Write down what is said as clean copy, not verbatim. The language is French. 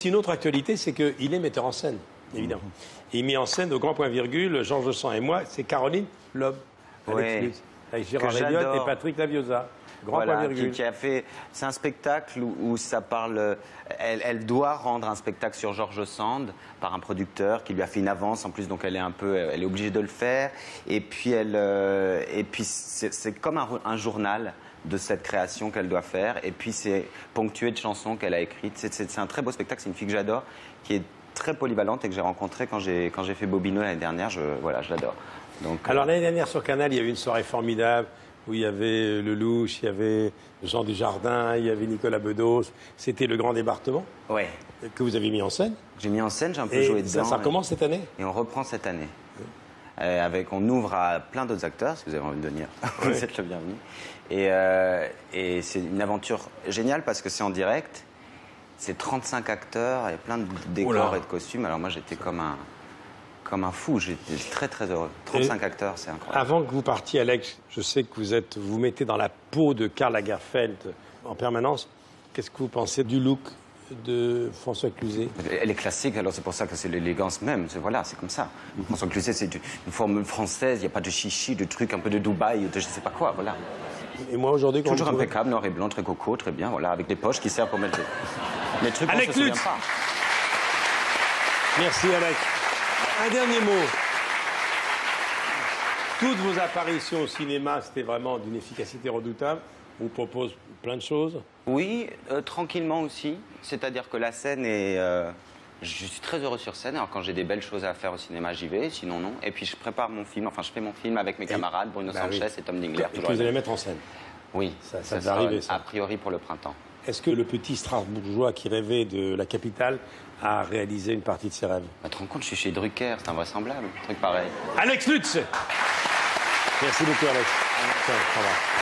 Une autre actualité, c'est qu'il est metteur en scène, évidemment. Il met en scène au grand point virgule, Georges Sand et moi, c'est Caroline Loeb, avec Gérard Elliott et Patrick Laviosa. Grand point virgule. Qui a fait... C'est un spectacle où ça parle... Elle doit rendre un spectacle sur Georges Sand par un producteur qui lui a fait une avance en plus, donc elle est obligée de le faire. Et puis c'est comme un journal de cette création qu'elle doit faire. Et puis c'est ponctué de chansons qu'elle a écrites. C'est un très beau spectacle. C'est une fille que j'adore, qui est très polyvalente et que j'ai rencontrée quand j'ai fait Bobino l'année dernière. Je l'adore. Alors l'année dernière sur Canal, il y a eu une soirée formidable où il y avait Lelouch, il y avait Jean Dujardin, il y avait Nicolas Bedos. C'était Le Grand Débarquement. Ouais. Que vous avez mis en scène. J'ai mis en scène, j'ai un peu joué dedans. Ça recommence cette année. Et on reprend cette année. On ouvre à plein d'autres acteurs, si vous avez envie de venir. Vous êtes le bienvenu. Et c'est une aventure géniale parce que c'est en direct. C'est 35 acteurs et plein de décors et de costumes. Alors moi, j'étais comme un fou. J'étais très, très heureux. 35 acteurs, c'est incroyable. Avant que vous partiez, Alex, je sais que vous mettez dans la peau de Karl Lagerfeld en permanence. Qu'est-ce que vous pensez du look de François Cluzet? Elle est classique, alors c'est pour ça que c'est l'élégance même. Voilà, c'est comme ça. François Cluzet, c'est une formule française. Il n'y a pas de chichi, de trucs un peu de Dubaï, de je ne sais pas quoi. Voilà. Et moi, aujourd'hui, toujours impeccable, noir et blanc, très coco, très bien. Voilà, avec des poches qui servent pour mettre les trucs qu'on ne se souvient pas. Merci, Alex. Un dernier mot. Toutes vos apparitions au cinéma, c'était vraiment d'une efficacité redoutable. On vous propose plein de choses. Oui, tranquillement aussi. C'est-à-dire que la scène est... je suis très heureux sur scène. Alors quand j'ai des belles choses à faire au cinéma, j'y vais. Sinon, non. Et puis je prépare mon film. Enfin, je fais mon film avec mes camarades, Bruno Sanchez et Tom Dingler. Que vous allez mettre en scène. Oui, ça va arriver, ça. A priori pour le printemps. Est-ce que le petit Strasbourgeois qui rêvait de la capitale a réalisé une partie de ses rêves? Tu te rends compte, je suis chez Drucker, c'est invraisemblable, un truc pareil. Alex Lutz. Merci beaucoup, Alex. Au revoir.